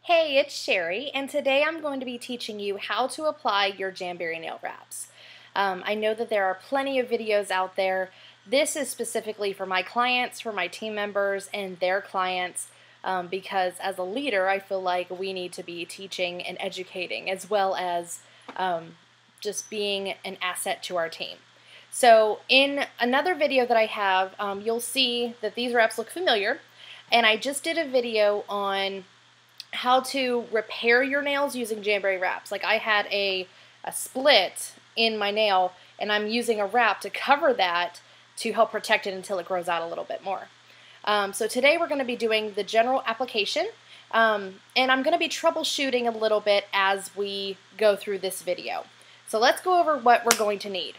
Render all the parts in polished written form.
Hey, it's Sherry, and today I'm going to be teaching you how to apply your Jamberry Nail Wraps. I know that there are plenty of videos out there. This is specifically for my clients, for my team members, and their clients, because as a leader, I feel like we need to be teaching and educating, as well as just being an asset to our team. So in another video that I have, you'll see that these wraps look familiar, and I just did a video on how to repair your nails using Jamberry wraps. Like I had a split in my nail and I'm using a wrap to cover that to help protect it until it grows out a little bit more. So today we're going to be doing the general application and I'm going to be troubleshooting a little bit as we go through this video. So let's go over what we're going to need.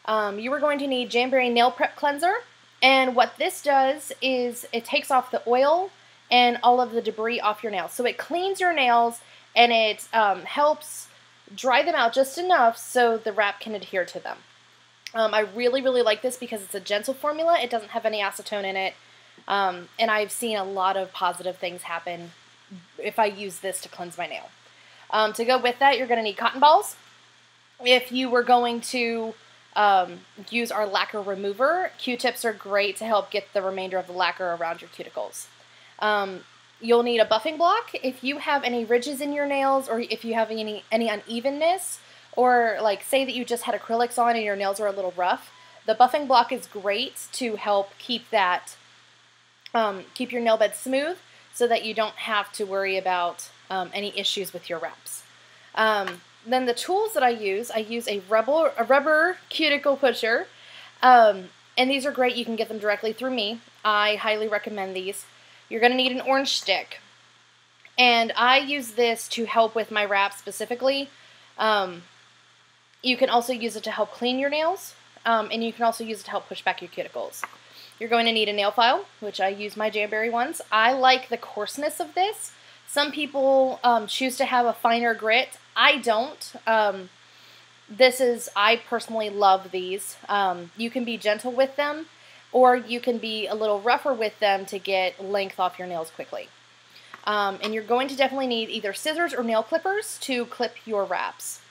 You are going to need Jamberry Nail Prep Cleanser, and what this does is it takes off the oil and all of the debris off your nails. So it cleans your nails and it helps dry them out just enough so the wrap can adhere to them. I really like this because it's a gentle formula. It doesn't have any acetone in it. And I've seen a lot of positive things happen if I use this to cleanse my nail. To go with that, you're going to need cotton balls. If you were going to use our lacquer remover, Q-tips are great to help get the remainder of the lacquer around your cuticles. You'll need a buffing block if you have any ridges in your nails, or if you have any unevenness, or like say that you just had acrylics on and your nails are a little rough. The buffing block is great to help keep that, keep your nail bed smooth so that you don't have to worry about any issues with your wraps. Then the tools that I use a rubber cuticle pusher, and these are great. You can get them directly through me. I highly recommend these. You're going to need an orange stick, and I use this to help with my wraps specifically. You can also use it to help clean your nails, and you can also use it to help push back your cuticles. You're going to need a nail file, which I use my Jamberry ones. I like the coarseness of this. Some people choose to have a finer grit. I don't. I personally love these. You can be gentle with them, or you can be a little rougher with them to get length off your nails quickly. And you're going to definitely need either scissors or nail clippers to clip your wraps.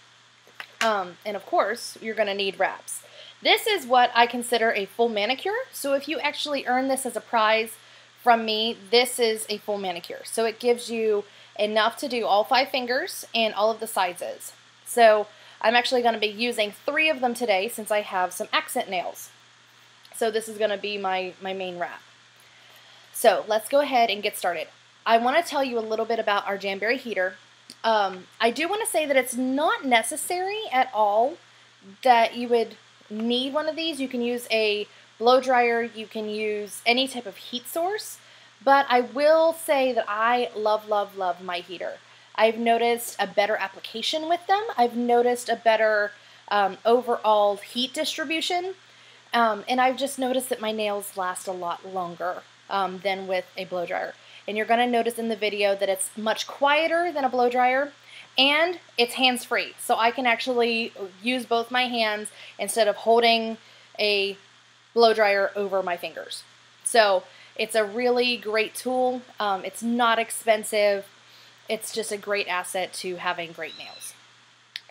And of course, you're going to need wraps. This is what I consider a full manicure. So if you actually earn this as a prize from me, this is a full manicure. So it gives you enough to do all 5 fingers and all of the sizes. So I'm actually going to be using 3 of them today since I have some accent nails. So this is going to be my main wrap. So let's go ahead and get started. I want to tell you a little bit about our Jamberry heater. I do want to say that it's not necessary at all that you would need one of these. You can use a blow dryer, you can use any type of heat source, but I will say that I love my heater. I've noticed a better application with them. I've noticed a better overall heat distribution. And I've just noticed that my nails last a lot longer than with a blow dryer. And you're going to notice in the video that it's much quieter than a blow dryer, and it's hands-free. So I can actually use both my hands instead of holding a blow dryer over my fingers. So it's a really great tool. It's not expensive. It's just a great asset to having great nails.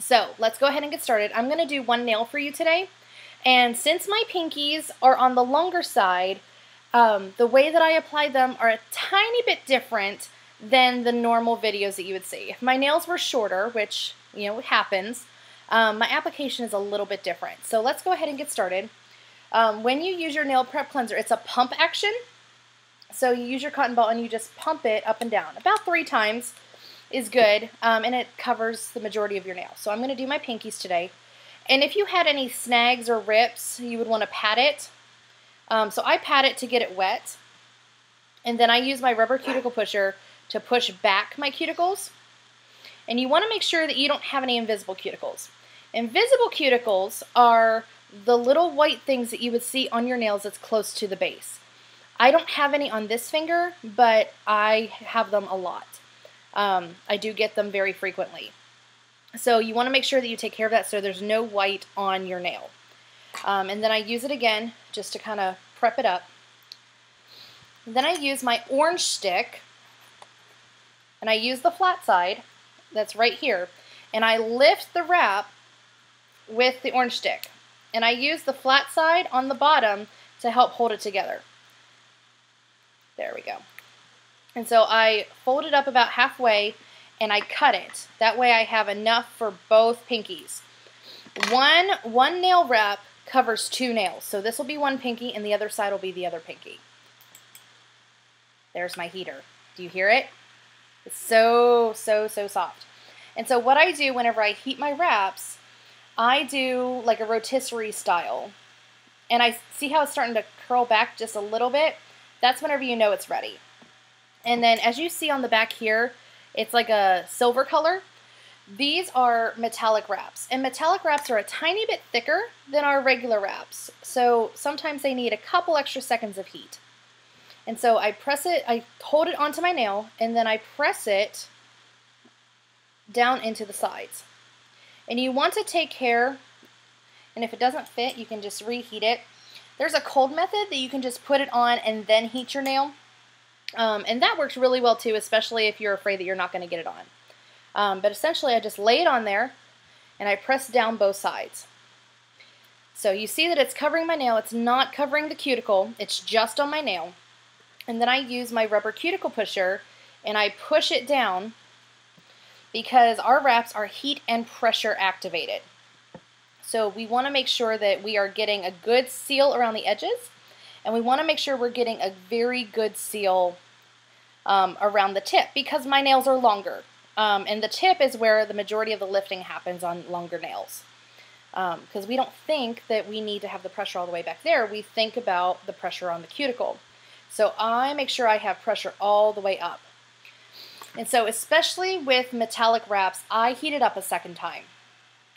So let's go ahead and get started. I'm going to do one nail for you today. And since my pinkies are on the longer side, the way that I apply them are a tiny bit different than the normal videos that you would see. If my nails were shorter, which, you know, happens, my application is a little bit different. So let's go ahead and get started. When you use your nail prep cleanser, it's a pump action. So you use your cotton ball and you just pump it up and down. About 3 times is good, and it covers the majority of your nails. So I'm going to do my pinkies today. And if you had any snags or rips, you would want to pat it. So I pat it to get it wet. And then I use my rubber cuticle pusher to push back my cuticles. And you want to make sure that you don't have any invisible cuticles. Invisible cuticles are the little white things that you would see on your nails that's close to the base. I don't have any on this finger, but I have them a lot. I do get them very frequently. So you want to make sure that you take care of that so there's no white on your nail. And then I use it again just to kind of prep it up. And then I use my orange stick and I use the flat side that's right here, and I lift the wrap with the orange stick, and I use the flat side on the bottom to help hold it together. There we go. And so I fold it up about halfway and I cut it. That way I have enough for both pinkies. One nail wrap covers 2 nails. So this will be one pinky and the other side will be the other pinky. There's my heater. Do you hear it? It's so soft. And so what I do whenever I heat my wraps, I do like a rotisserie style. And I see how it's starting to curl back just a little bit. That's whenever you know it's ready. And then as you see on the back here, it's like a silver color. These are metallic wraps. And metallic wraps are a tiny bit thicker than our regular wraps. So sometimes they need a couple extra seconds of heat. And so I press it, I hold it onto my nail, and then I press it down into the sides. And you want to take care, and if it doesn't fit, you can just reheat it. There's a cold method that you can just put it on and then heat your nail. And that works really well too, especially if you're afraid that you're not going to get it on. But essentially I just lay it on there and I press down both sides. So you see that it's covering my nail. It's not covering the cuticle. It's just on my nail. And then I use my rubber cuticle pusher and I push it down because our wraps are heat and pressure activated. So we want to make sure that we are getting a good seal around the edges, and we want to make sure we're getting a very good seal around the tip because my nails are longer. And the tip is where the majority of the lifting happens on longer nails. Because we don't think that we need to have the pressure all the way back there. We think about the pressure on the cuticle. So I make sure I have pressure all the way up. And so especially with metallic wraps, I heat it up a second time.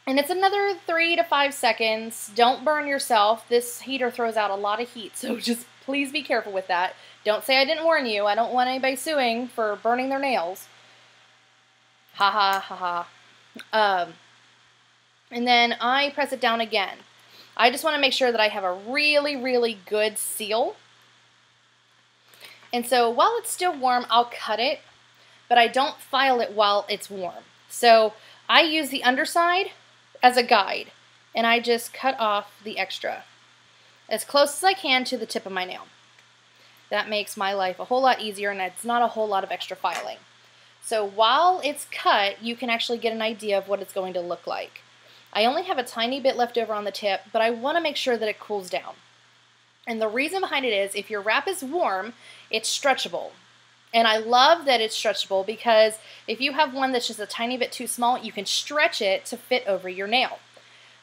And it's another 3 to 5 seconds. Don't burn yourself. This heater throws out a lot of heat, so just please be careful with that. Don't say I didn't warn you. I don't want anybody suing for burning their nails. Ha ha ha ha. And then I press it down again. I just want to make sure that I have a really, really good seal. And so while it's still warm, I'll cut it, but I don't file it while it's warm. So I use the underside as a guide, and I just cut off the extra as close as I can to the tip of my nail. That makes my life a whole lot easier, and it's not a whole lot of extra filing. So while it's cut, you can actually get an idea of what it's going to look like. I only have a tiny bit left over on the tip, but I want to make sure that it cools down. And the reason behind it is if your wrap is warm, it's stretchable. And I love that it's stretchable because if you have one that's just a tiny bit too small, you can stretch it to fit over your nail.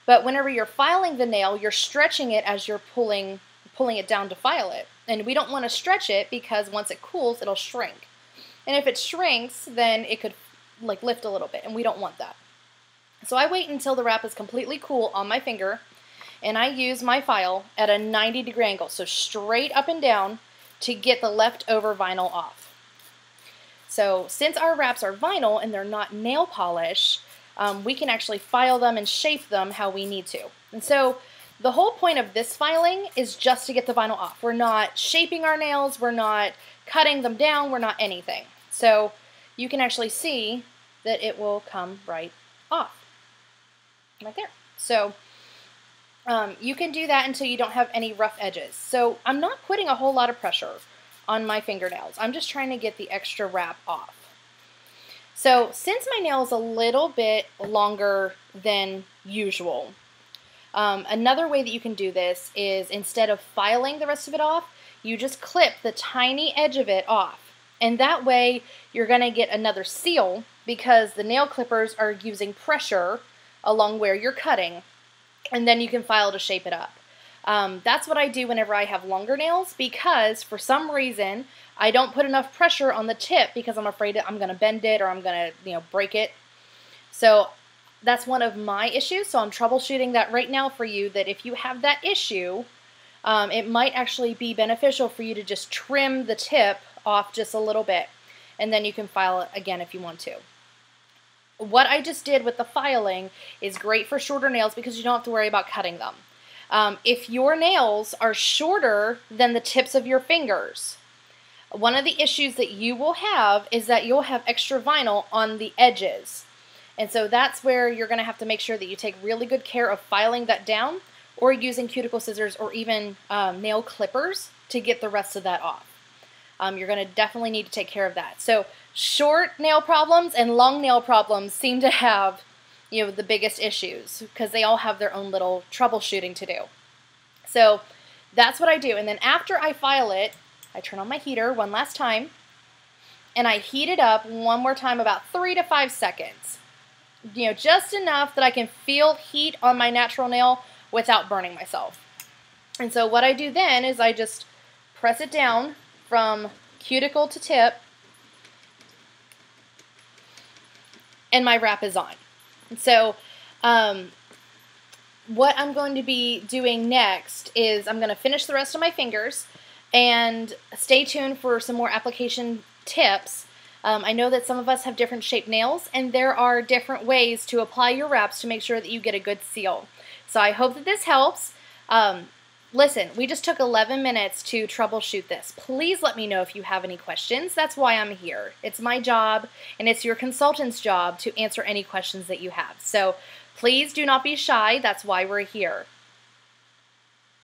But whenever you're filing the nail, you're stretching it as you're pulling it down to file it. And we don't want to stretch it because once it cools, it'll shrink. And if it shrinks, then it could like lift a little bit, and we don't want that. So I wait until the wrap is completely cool on my finger, and I use my file at a 90-degree angle, so straight up and down to get the leftover vinyl off. So since our wraps are vinyl and they're not nail polish, we can actually file them and shape them how we need to. And so the whole point of this filing is just to get the vinyl off. We're not shaping our nails, we're not cutting them down, we're not anything. So you can actually see that it will come right off. Right there. So you can do that until you don't have any rough edges. So I'm not putting a whole lot of pressure on my fingernails. I'm just trying to get the extra wrap off. So since my nail is a little bit longer than usual, another way that you can do this is instead of filing the rest of it off, you just clip the tiny edge of it off. And that way you're going to get another seal because the nail clippers are using pressure along where you're cutting, and then you can file to shape it up. That's what I do whenever I have longer nails because for some reason I don't put enough pressure on the tip because I'm afraid that I'm going to bend it or I'm going to break it. So that's one of my issues, so I'm troubleshooting that right now for you, that if you have that issue, it might actually be beneficial for you to just trim the tip off just a little bit, and then you can file it again if you want to. What I just did with the filing is great for shorter nails because you don't have to worry about cutting them. If your nails are shorter than the tips of your fingers, One of the issues that you will have is that you'll have extra vinyl on the edges. And so that's where you're going to have to make sure that you take really good care of filing that down, or using cuticle scissors or even nail clippers to get the rest of that off. You're going to definitely need to take care of that. So short nail problems and long nail problems seem to have, you know, the biggest issues, because they all have their own little troubleshooting to do. So that's what I do. And then after I file it, I turn on my heater one last time, and I heat it up one more time, about 3 to 5 seconds. You know, just enough that I can feel heat on my natural nail without burning myself. And so what I do then is I just press it down from cuticle to tip, and my wrap is on. And so what I'm going to be doing next is I'm going to finish the rest of my fingers, and stay tuned for some more application tips. I know that some of us have different shaped nails, and there are different ways to apply your wraps to make sure that you get a good seal. So I hope that this helps. Listen, we just took 11 minutes to troubleshoot this. Please let me know if you have any questions. That's why I'm here. It's my job, and it's your consultant's job to answer any questions that you have. So please do not be shy. That's why we're here.